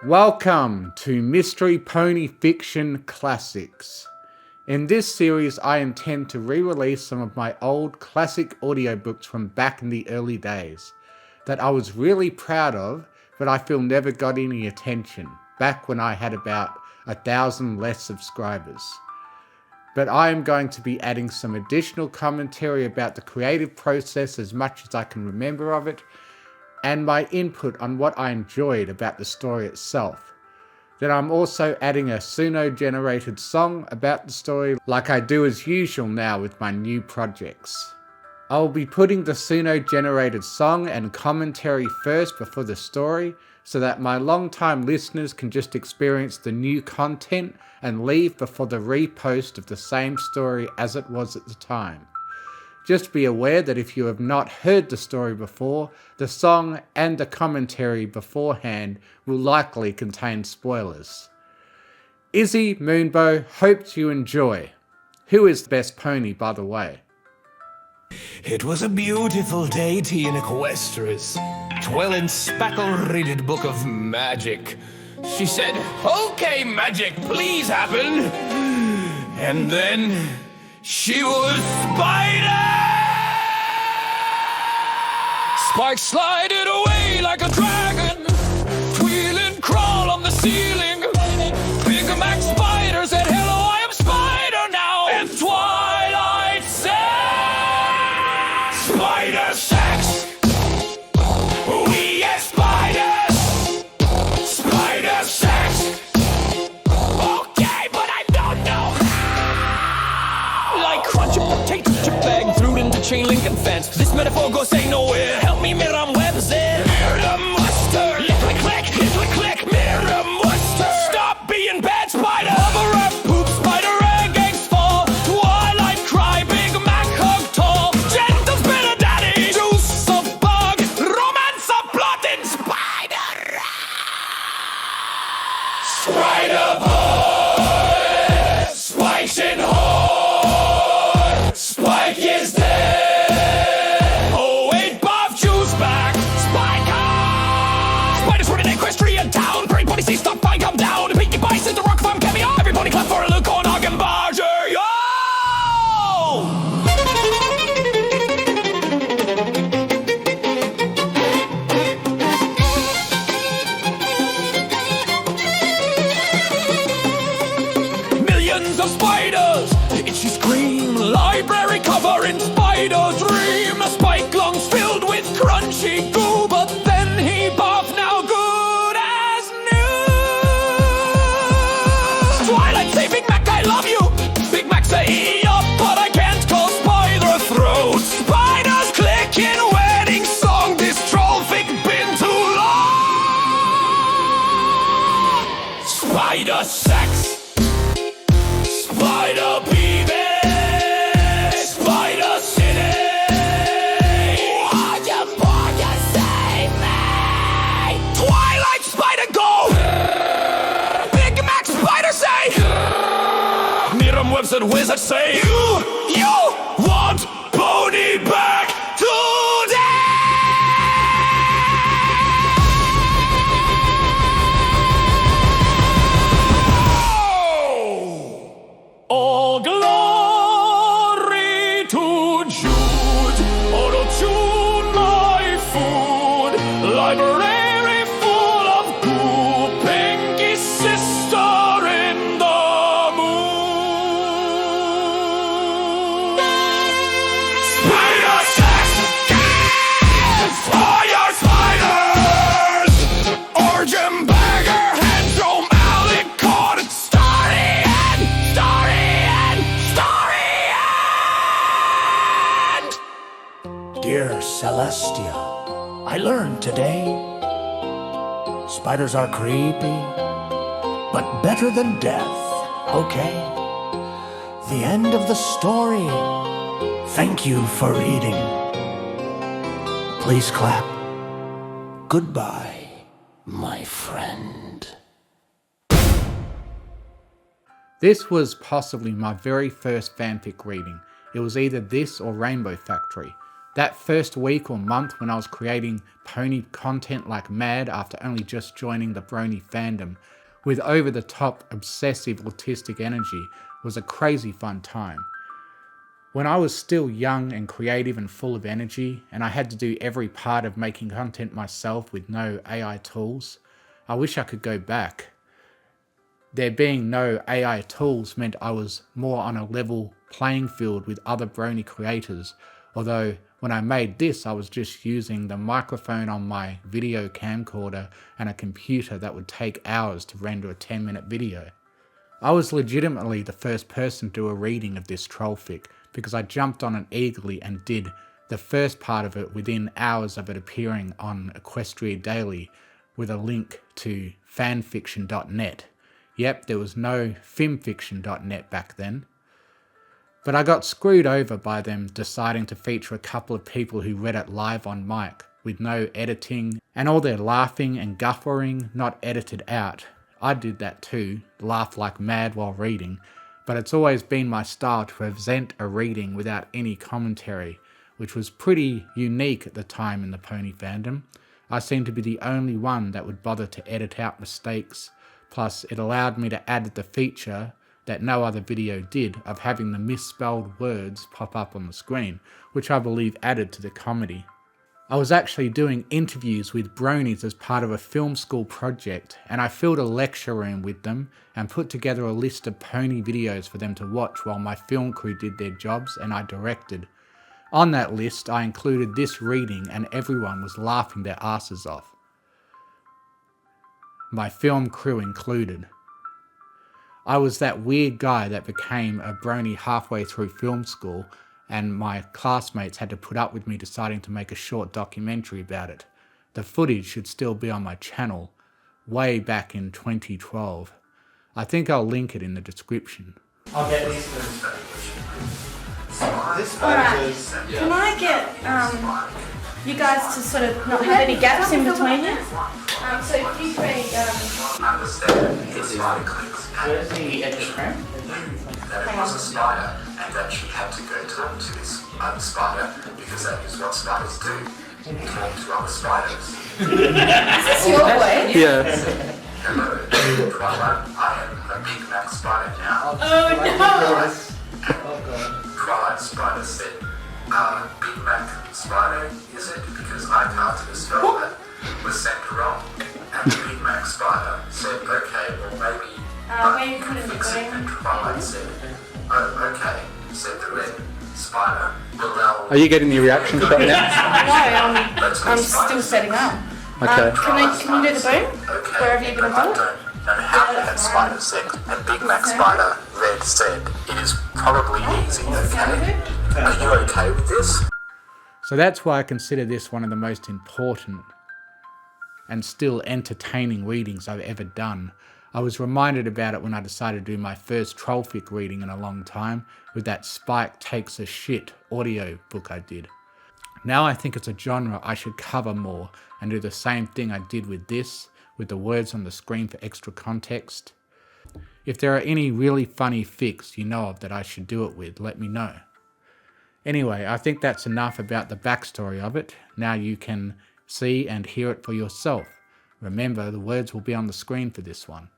Welcome to Mystery Pony Fiction Classics. In this series, I intend to re-release some of my old classic audiobooks from back in the early days that I was really proud of, but I feel never got any attention, back when I had about 1,000 less subscribers. But I am going to be adding some additional commentary about the creative process as much as I can remember of it, and my input on what I enjoyed about the story itself. Then I'm also adding a Suno-generated song about the story like I do as usual now with my new projects. I'll be putting the Suno-generated song and commentary first before the story, so that my long-time listeners can just experience the new content and leave before the repost of the same story as it was at the time. Just be aware that if you have not heard the story before, the song and the commentary beforehand will likely contain spoilers. Izzy Moonbow hopes you enjoy. Who is the best pony, by the way? It was a beautiful day in Equestris. Twilight spackle-readed book of magic. She said, "Okay, magic, please happen." And then she was Spider! Spike slided away like a dragon, wheel and crawl on the ceiling. Big Mac Spider said, "Hello, I am Spider now." And Twilight said, "Spider sex! We are spiders! Spider sex! Okay, but I don't know how!" Like crunch a potato chip bag, threw it into chain link and fence. This metaphor goes ain't nowhere. Help me, Miriam Webster. Miriam Webster. Lick, click, click, Miriam Webster. Stop being bad, Spider. Bubble wrap, poop, Spider, egg, eggs fall. Twilight cry, Big Mac hug tall. Gentle spitter daddy, juice of bug, romance of plot in Spider. Spider boy, Spike's in horde. Spike is dead. Oh wait, Bob Juice back. Spike high. Spiders running equestrian town. Great pony say stop, fine, come down. Pinkie Pie says the rock farm cameo. Everybody clap for a Luke on Hagen Barger. Yo! Millions of spiders, itchy scream, library cover in Spider Dream. Spike lungs filled with crunchy goo, but then he popped now good as new. Twilight say, "Big Mac, I love you." Big Mac say, "Yup, but I can't cause Spider throat." Spiders clicking wedding song. This Trollfic been too long. Spider sex. Spider baby, Spider City. Would you save me? Twilight Spider go. Big Mac Spider say. Miriam Webster Wizard say. You want pony back today? All glory to Jude, auto-tune my food, library full of goo, Pinky sister in the moon. Spider sex, fire spiders, origin bagger, handsome alicorn, story end, story end, story end. Dear Celestia, I learned today spiders are creepy, but better than death, okay? The end of the story. Thank you for reading. Please clap. Goodbye, my friend. This was possibly my very first fanfic reading. It was either this or Rainbow Factory. That first week or month when I was creating pony content like mad after only just joining the brony fandom with over-the-top obsessive autistic energy was a crazy fun time. When I was still young and creative and full of energy, and I had to do every part of making content myself with no AI tools, I wish I could go back. There being no AI tools meant I was more on a level playing field with other brony creators, although when I made this I was just using the microphone on my video camcorder and a computer that would take hours to render a 10-minute video. I was legitimately the first person to do a reading of this Trollfic because I jumped on it eagerly and did the first part of it within hours of it appearing on Equestria Daily with a link to fanfiction.net. Yep, there was no filmfiction.net back then. But I got screwed over by them deciding to feature a couple of people who read it live on mic with no editing and all their laughing and guffering not edited out. I did that too, laugh like mad while reading, but it's always been my style to present a reading without any commentary, which was pretty unique at the time in the pony fandom. I seemed to be the only one that would bother to edit out mistakes, plus it allowed me to add the feature that no other video did of having the misspelled words pop up on the screen, which I believe added to the comedy. I was actually doing interviews with bronies as part of a film school project, and I filled a lecture room with them and put together a list of pony videos for them to watch while my film crew did their jobs and I directed. On that list I included this reading and everyone was laughing their asses off. My film crew included. I was that weird guy that became a brony halfway through film school, and my classmates had to put up with me deciding to make a short documentary about it. The footage should still be on my channel, way back in 2012. I think I'll link it in the description. I'll get these things. Alright, can I get you guys to sort of not have any gaps in between you? So if you three, Where's the edge of cream? There was a spider, and that she had to go talk to this other spider because that is what spiders do. Talk to other spiders. is this your way? Yes. Hello, Twilight. I am a Big Mac spider now. Twilight spider said, Big Mac spider, is it? Because I can't spell that. Was sent wrong. And the Big Mac spider said, okay, well maybe. Where you putting the Fix it. green? And Twilight said, oh, okay, said the red spider. Well, now, Are you getting the reaction shot now? No, I'm still setting up. Okay. Can you do the boom? okay, Wherever you're going to do I it? don't know how that spider said, and Big Mac spider red said, it is probably easy, okay? Are you okay with this? So that's why I consider this one of the most important and still entertaining readings I've ever done. I was reminded about it when I decided to do my first Trollfic reading in a long time with that Spike Takes a Shit audio book I did. Now I think it's a genre I should cover more and do the same thing I did with this, with the words on the screen for extra context. If there are any really funny fics you know of that I should do it with, let me know. Anyway, I think that's enough about the backstory of it. Now you can see and hear it for yourself. Remember, the words will be on the screen for this one.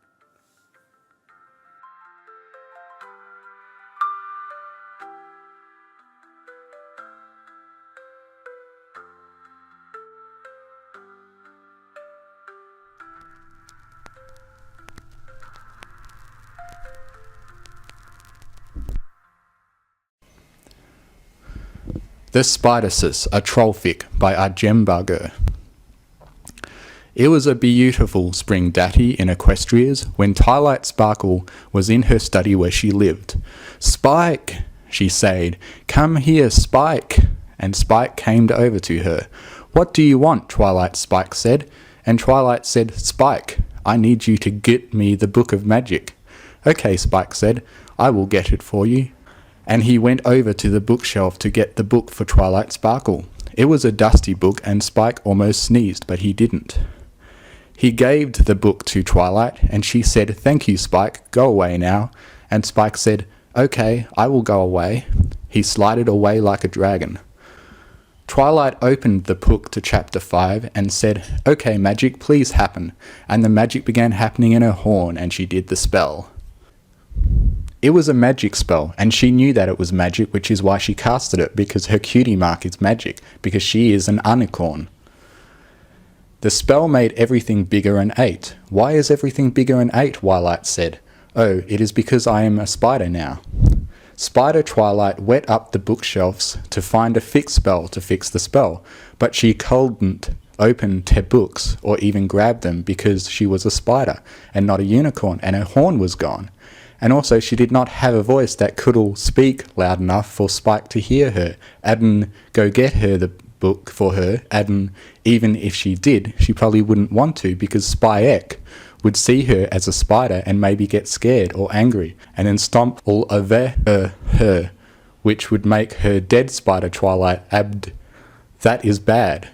The Spidersis, a Trollfic by Arjembarger. It was a beautiful spring datty in Equestria's when Twilight Sparkle was in her study where she lived. "Spike," she said, "come here, Spike." And Spike came over to her. "What do you want?" Twilight Spike said. And Twilight said, "Spike, I need you to get me the Book of Magic." "Okay," Spike said, "I will get it for you." And he went over to the bookshelf to get the book for Twilight Sparkle. It was a dusty book and Spike almost sneezed, but he didn't. He gave the book to Twilight and she said, "Thank you, Spike, go away now." And Spike said, "Okay, I will go away." He slided away like a dragon. Twilight opened the book to chapter 5 and said, "Okay, magic, please happen." And the magic began happening in her horn, and she did the spell. It was a magic spell, and she knew that it was magic, which is why she casted it, because her cutie mark is magic, because she is an unicorn. The spell made everything bigger and ate. "Why is everything bigger and ate?" Twilight said. "Oh, it is because I am a spider now." Spider Twilight went up the bookshelves to find a fix spell to fix the spell, but she couldn't open her books or even grab them because she was a spider and not a unicorn, and her horn was gone. And also she did not have a voice that could speak loud enough for Spike to hear her. Adden go get her the book for her. Adden, even if she did, she probably wouldn't want to, because Spike would see her as a spider and maybe get scared or angry and then stomp all over her, which would make her dead spider Twilight abd. That is bad.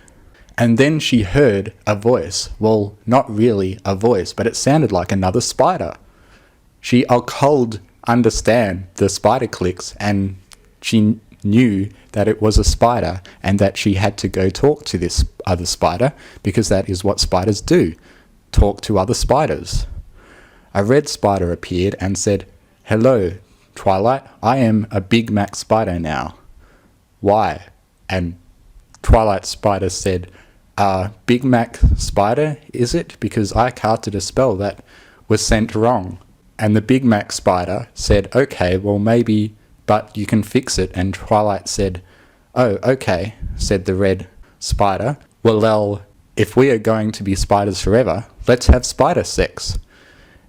And then she heard a voice. Well, not really a voice, but it sounded like another spider. She could understand the spider clicks, and she knew that it was a spider and that she had to go talk to this other spider, because that is what spiders do, talk to other spiders. A red spider appeared and said, "Hello, Twilight, I am a Big Mac spider now." "Why?" And Twilight Spider said, Big Mac spider, is it? Because I casted a spell that was sent wrong." And the Big Mac spider said, "Okay, well maybe, but you can fix it." And Twilight said, "Oh, okay," said the red spider. "Well, if we are going to be spiders forever, let's have spider sex."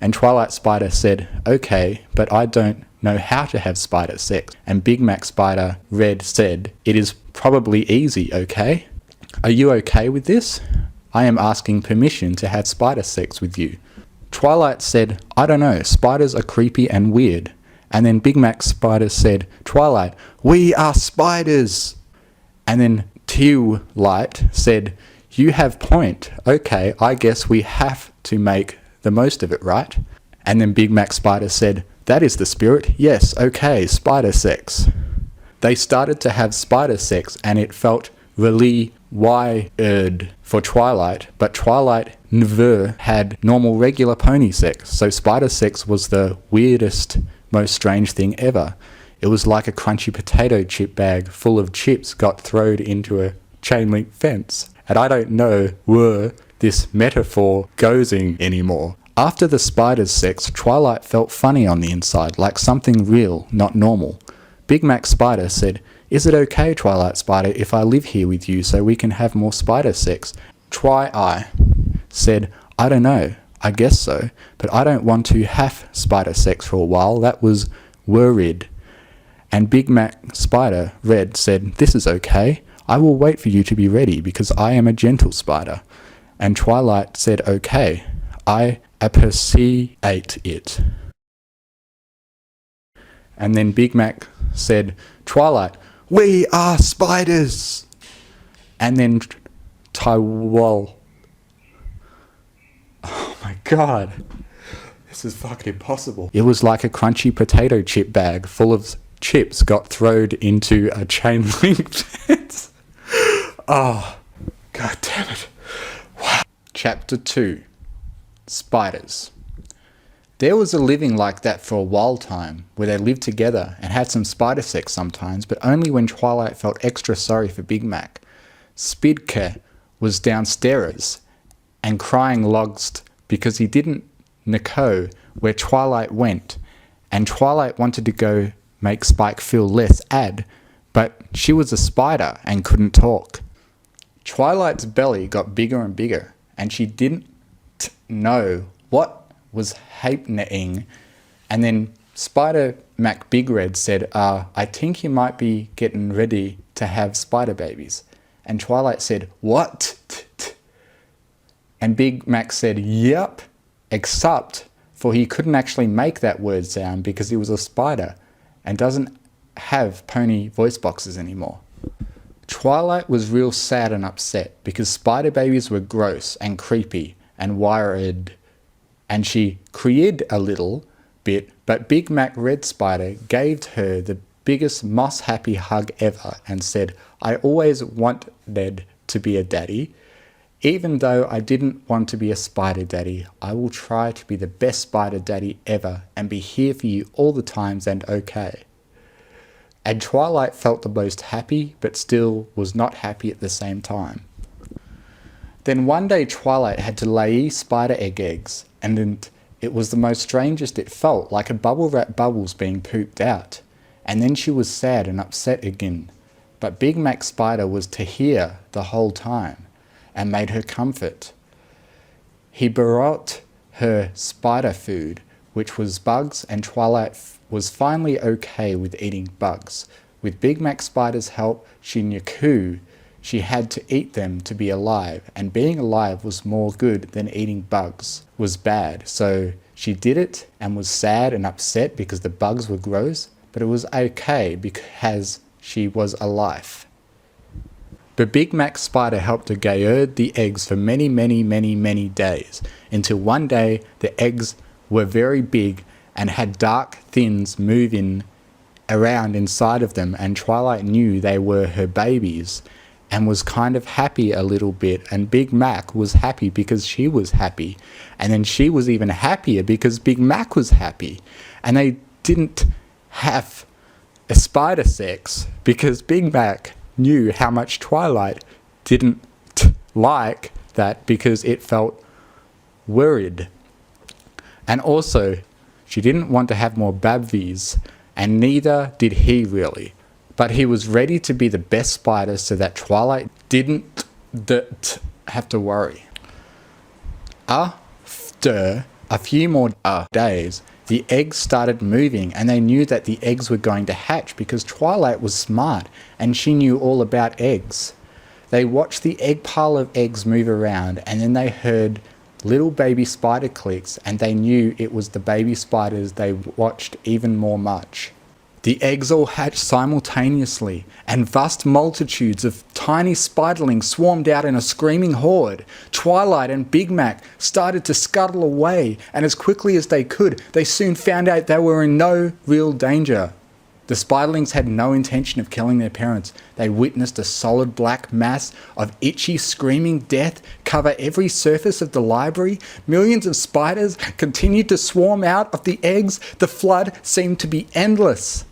And Twilight Spider said, "Okay, but I don't know how to have spider sex." And Big Mac Spider Red said, "It is probably easy, okay? Are you okay with this? I am asking permission to have spider sex with you." Twilight said, "I don't know, spiders are creepy and weird." And then Big Mac Spider said, "Twilight, we are spiders." And then Twilight said, "You have point. Okay, I guess we have to make the most of it, right?" And then Big Mac Spider said, "That is the spirit. Yes, okay, spider sex." They started to have spider sex, and it felt really weird for Twilight, but Twilight never had normal regular pony sex, so spider sex was the weirdest, most strange thing ever. It was like a crunchy potato chip bag full of chips got thrown into a chain link fence. And I don't know where this metaphor goes in anymore. After the spider's sex, Twilight felt funny on the inside, like something real, not normal. Big Mac Spider said, "Is it okay, Twilight Spider, if I live here with you so we can have more spider sex?" Twi-Eye said, "I don't know, I guess so, but I don't want to have spider sex for a while. That was worried." And Big Mac Spider Red said, "This is okay. I will wait for you to be ready because I am a gentle spider." And Twilight said, "Okay, I appreciate it." And then Big Mac said, "Twilight, we are spiders." And then Tywall. Oh my god. This is fucking impossible. It was like a crunchy potato chip bag full of chips got thrown into a chain link fence. Oh, god damn it. Wow. Chapter 2. Spiders. There was a living like that for a while time, where they lived together and had some spider sex sometimes, but only when Twilight felt extra sorry for Big Mac. Spidke was downstairs and crying lost because he didn't know where Twilight went, and Twilight wanted to go make Spike feel less sad, but she was a spider and couldn't talk. Twilight's belly got bigger and bigger, and she didn't know what was happening. And then Spider Mac Big Red said, I think you might be getting ready to have spider babies." And Twilight said, "What?" And Big Mac said, "Yep, except for he couldn't actually make that word sound because he was a spider and doesn't have pony voice boxes anymore." Twilight was real sad and upset because spider babies were gross and creepy and wired, and she cried a little bit, but Big Mac Red Spider gave her the biggest most happy hug ever and said, I always wanted to be a daddy. Even though I didn't want to be a spider daddy, I will try to be the best spider daddy ever and be here for you all the times and okay. And Twilight felt the most happy, but still was not happy at the same time. Then one day Twilight had to lay spider eggs, and it was the most strangest it felt, like a bubble wrap bubbles being pooped out. And then she was sad and upset again. But Big Mac Spider was to hear the whole time, and made her comfort. He brought her spider food, which was bugs, and Twilight was finally okay with eating bugs. With Big Mac Spider's help, she knew she had to eat them to be alive, and being alive was more good than eating bugs was bad. So she did it and was sad and upset because the bugs were gross, but it was okay because she was alive. But Big Mac Spider helped her guard the eggs for many days, until one day the eggs were very big and had dark things moving around inside of them, and Twilight knew they were her babies and was kind of happy a little bit, and Big Mac was happy because she was happy, and then she was even happier because Big Mac was happy, and they didn't have a spider sex because Big Mac knew how much Twilight didn't like that because it felt worried. And also, she didn't want to have more babies, and neither did he really. But he was ready to be the best spider so that Twilight didn't have to worry. After a few more days, the eggs started moving, and they knew that the eggs were going to hatch because Twilight was smart and she knew all about eggs. They watched the egg pile of eggs move around, and then they heard little baby spider clicks, and they knew it was the baby spiders they watched even more much. The eggs all hatched simultaneously, and vast multitudes of tiny spiderlings swarmed out in a screaming horde. Twilight and Big Mac started to scuttle away, and as quickly as they could, they soon found out they were in no real danger. The spiderlings had no intention of killing their parents. They witnessed a solid black mass of itchy, screaming death cover every surface of the library. Millions of spiders continued to swarm out of the eggs. The flood seemed to be endless.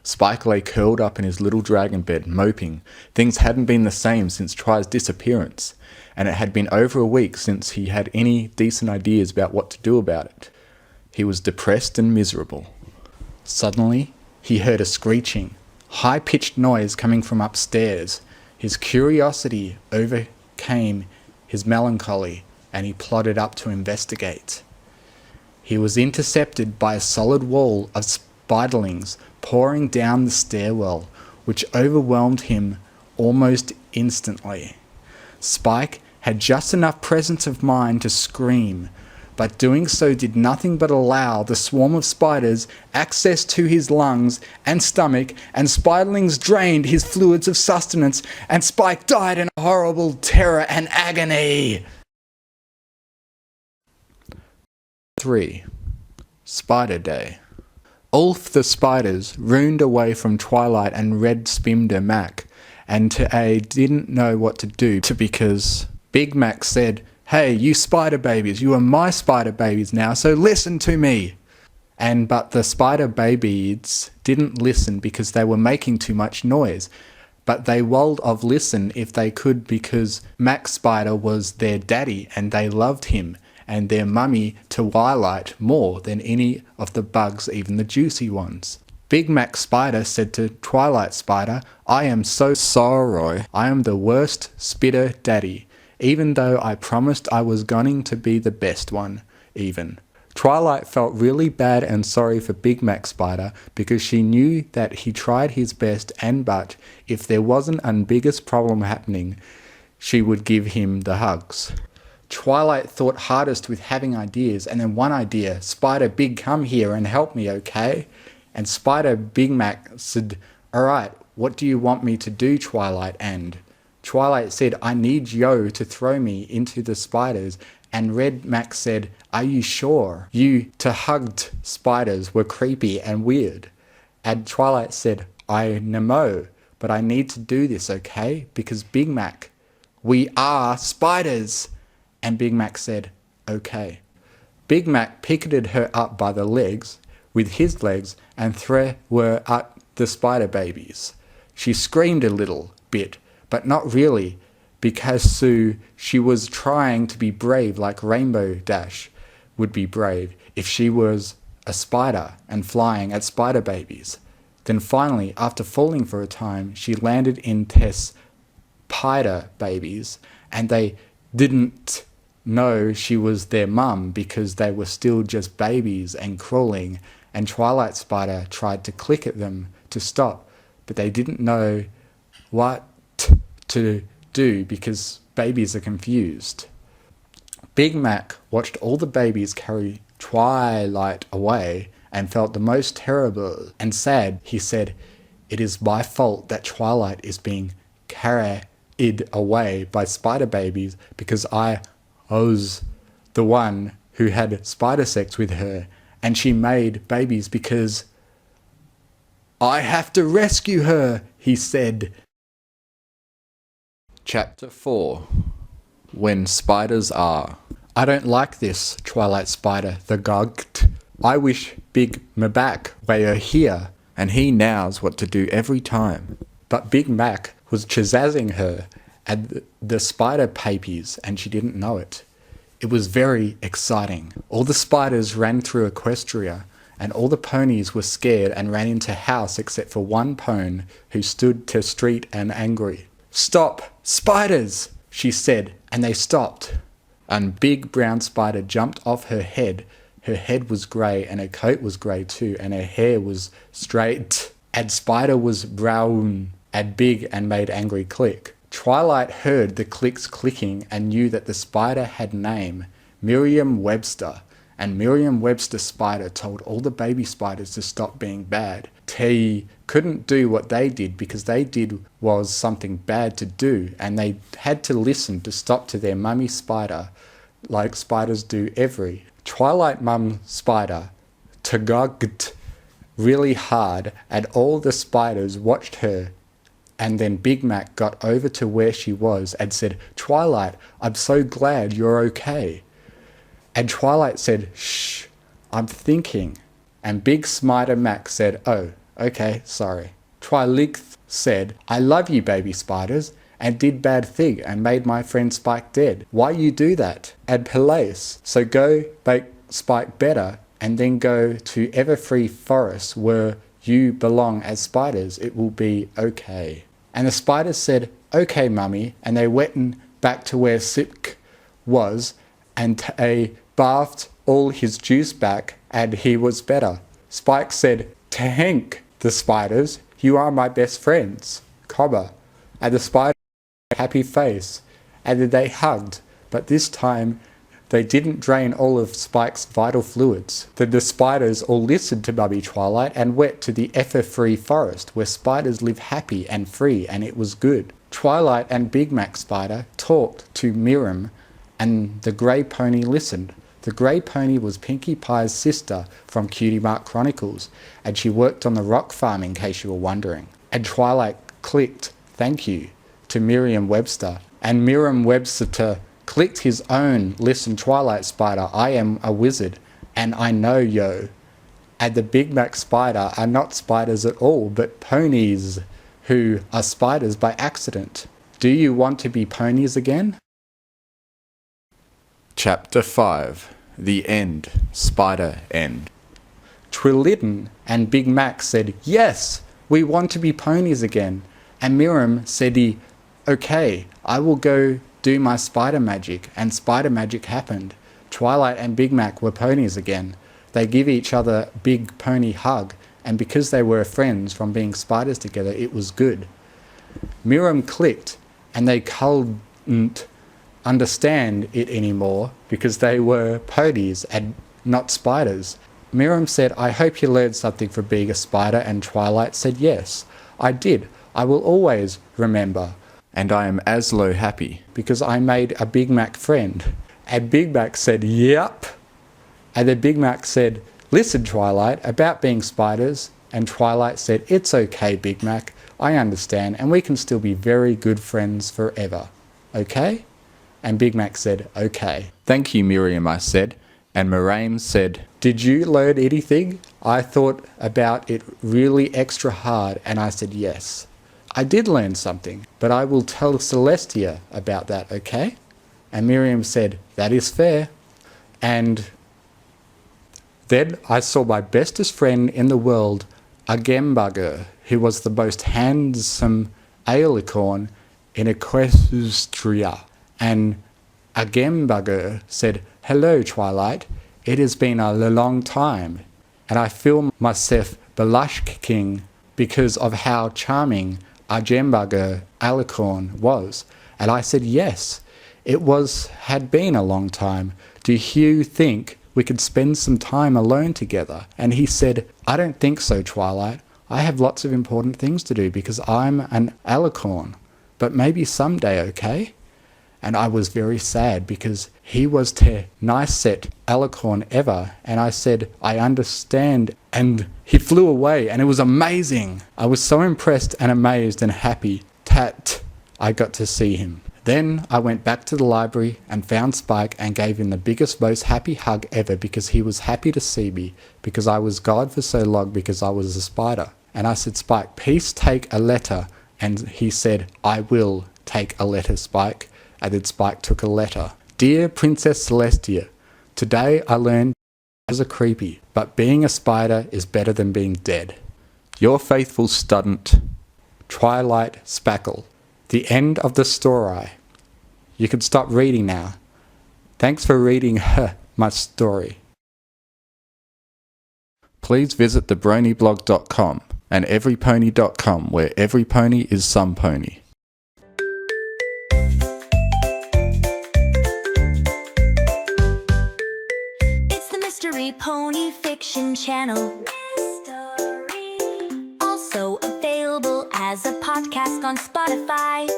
Spike lay curled up in his little dragon bed, moping. Things hadn't been the same since Try's disappearance, and it had been over a week since he had any decent ideas about what to do about it. He was depressed and miserable. Suddenly, he heard a screeching, high-pitched noise coming from upstairs. His curiosity overcame his melancholy, and he plodded up to investigate. He was intercepted by a solid wall of spiderlings pouring down the stairwell, which overwhelmed him almost instantly. Spike had just enough presence of mind to scream, but doing so did nothing but allow the swarm of spiders access to his lungs and stomach, and spiderlings drained his fluids of sustenance, and Spike died in horrible terror and agony. 3. Spider Day. All the spiders ruined away from Twilight and Red Spimder Mac, and they didn't know what to do because Big Mac said, "Hey, you spider babies, you are my spider babies now, so listen to me." But the spider babies didn't listen because they were making too much noise. But they would have listened if they could because Mac Spider was their daddy and they loved him, and their mummy Twilight more than any of the bugs, even the juicy ones. Big Mac Spider said to Twilight Spider, "I am so sorry. I am the worst spider daddy, even though I promised I was going to be the best one, even." Twilight felt really bad and sorry for Big Mac Spider because she knew that he tried his best, but if there wasn't a biggest problem happening, she would give him the hugs. Twilight thought hardest with having ideas, and then one idea, "Spider Big, come here and help me, okay?" And Spider Big Mac said, "Alright, what do you want me to do, Twilight?" And Twilight said, "I need Yo to throw me into the spiders." And Red Mac said, "Are you sure? You to hugged spiders were creepy and weird." And Twilight said, I know, but I need to do this, okay? Because Big Mac, we are spiders. And Big Mac said, okay. Big Mac picketed her up by the legs with his legs and threw her at the spider babies. She screamed a little bit, but not really, because she was trying to be brave like Rainbow Dash would be brave if she was a spider and flying at spider babies. Then finally, after falling for a time, she landed in Tess' spider babies, and they didn't know she was their mum because they were still just babies and crawling, and Twilight Spider tried to click at them to stop, but they didn't know what to do because babies are confused. Big Mac watched all the babies carry Twilight away and felt the most terrible and sad. He said, it is my fault that Twilight is being carried away by spider babies because I was the one who had spider sex with her, and she made babies because I have to rescue her, he said. Chapter 4. When Spiders Are. I don't like this, Twilight Spider, the gogged. I wish Big Mac were here, and he knows what to do every time. But Big Mac was chisazzing her at the spider papies, and she didn't know it. It was very exciting. All the spiders ran through Equestria, and all the ponies were scared and ran into house except for one pone who stood to street and angry. Stop, spiders, she said, and they stopped. And Big Brown Spider jumped off her head. Her head was grey, and her coat was grey too, and her hair was straight. And Spider was brown and big and made angry click. Twilight heard the clicks clicking and knew that the spider had name, Merriam-Webster. And Merriam-Webster Spider told all the baby spiders to stop being bad. They couldn't do what they did because they did was something bad to do, and they had to listen to stop to their mummy spider like spiders do every. Twilight Mum Spider tugged really hard, and all the spiders watched her. And then Big Mac got over to where she was and said, Twilight, I'm so glad you're okay. And Twilight said, shh, I'm thinking. And Big Smider Mac said, oh, okay, sorry. Twilight said, I love you, baby spiders, and did bad thing and made my friend Spike dead. Why you do that? And Palace, so go make Spike better and then go to Everfree Forest where you belong as spiders. It will be okay. And the spiders said, okay, mummy, and they went back to where Sipk was, and they bathed all his juice back, and he was better. Spike said, thank the spiders, you are my best friends, comma. And the spider had a happy face, and then they hugged, but this time they didn't drain all of Spike's vital fluids. Then the spiders all listened to Mummy Twilight and went to the Everfree Forest where spiders live happy and free, and it was good. Twilight and Big Mac Spider talked to Miriam, and the grey pony listened. The grey pony was Pinkie Pie's sister from Cutie Mark Chronicles, and she worked on the rock farm in case you were wondering. And Twilight clicked thank you to Merriam-Webster, and Merriam-Webster clicked his own listen Twilight Spider, I am a wizard, and I know yo. And the Big Mac Spider are not spiders at all, but ponies who are spiders by accident. Do you want to be ponies again? Chapter 5. The End. Spider End. Twillidin and Big Mac said, yes, we want to be ponies again. And Miriam said, okay, I will go do my spider magic, and spider magic happened. Twilight and Big Mac were ponies again. They give each other a big pony hug, and because they were friends from being spiders together, it was good. Miriam clicked, and they couldn't understand it anymore because they were ponies and not spiders. Miriam said, I hope you learned something from being a spider, and Twilight said, yes, I did. I will always remember. And I am Aslo happy because I made a Big Mac friend. And Big Mac said, yep. And then Big Mac said, listen, Twilight, about being spiders, And Twilight said, "It's okay, Big Mac. I understand, and we can still be very good friends forever. Okay?" And Big Mac said, "Okay." "Thank you, Miriam," I said. And Miriam said, "Did you learn anything? I thought about it really extra hard." And I said, "Yes. I did learn something, but I will tell Celestia about that, okay?" And Miriam said, "That is fair." And then I saw my bestest friend in the world, a Gemburger, who was the most handsome alicorn in Equestria. And a Gemburger said, "Hello, Twilight. It has been a long time." And I feel myself blushing because of how charming a Gemburger alicorn was. And I said, "Yes, it had been a long time. Do you think we could spend some time alone together?" And he said, "I don't think so, Twilight. I have lots of important things to do because I'm an alicorn. But maybe someday, okay?" And I was very sad because he was the nicest alicorn ever. And I said, "I understand." And he flew away and it was amazing. I was so impressed and amazed and happy that I got to see him. Then I went back to the library and found Spike and gave him the biggest, most happy hug ever because he was happy to see me because I was God for so long because I was a spider. And I said, "Spike, please take a letter." And he said, "I will take a letter, Spike." And then Spike took a letter. "Dear Princess Celestia, today I learned I was a creepy, but being a spider is better than being dead. Your faithful student, Twilight Spackle." The end of the story. You can stop reading now. Thanks for reading my story. Please visit thebronyblog.com and everypony.com, where every pony is some pony. It's the Mystery Pony Fiction Channel. Also available as a podcast on Spotify.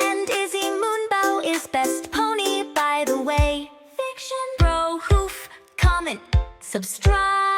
And Izzy Moonbow is best pony, by the way. Fiction. Bro, hoof, comment, subscribe.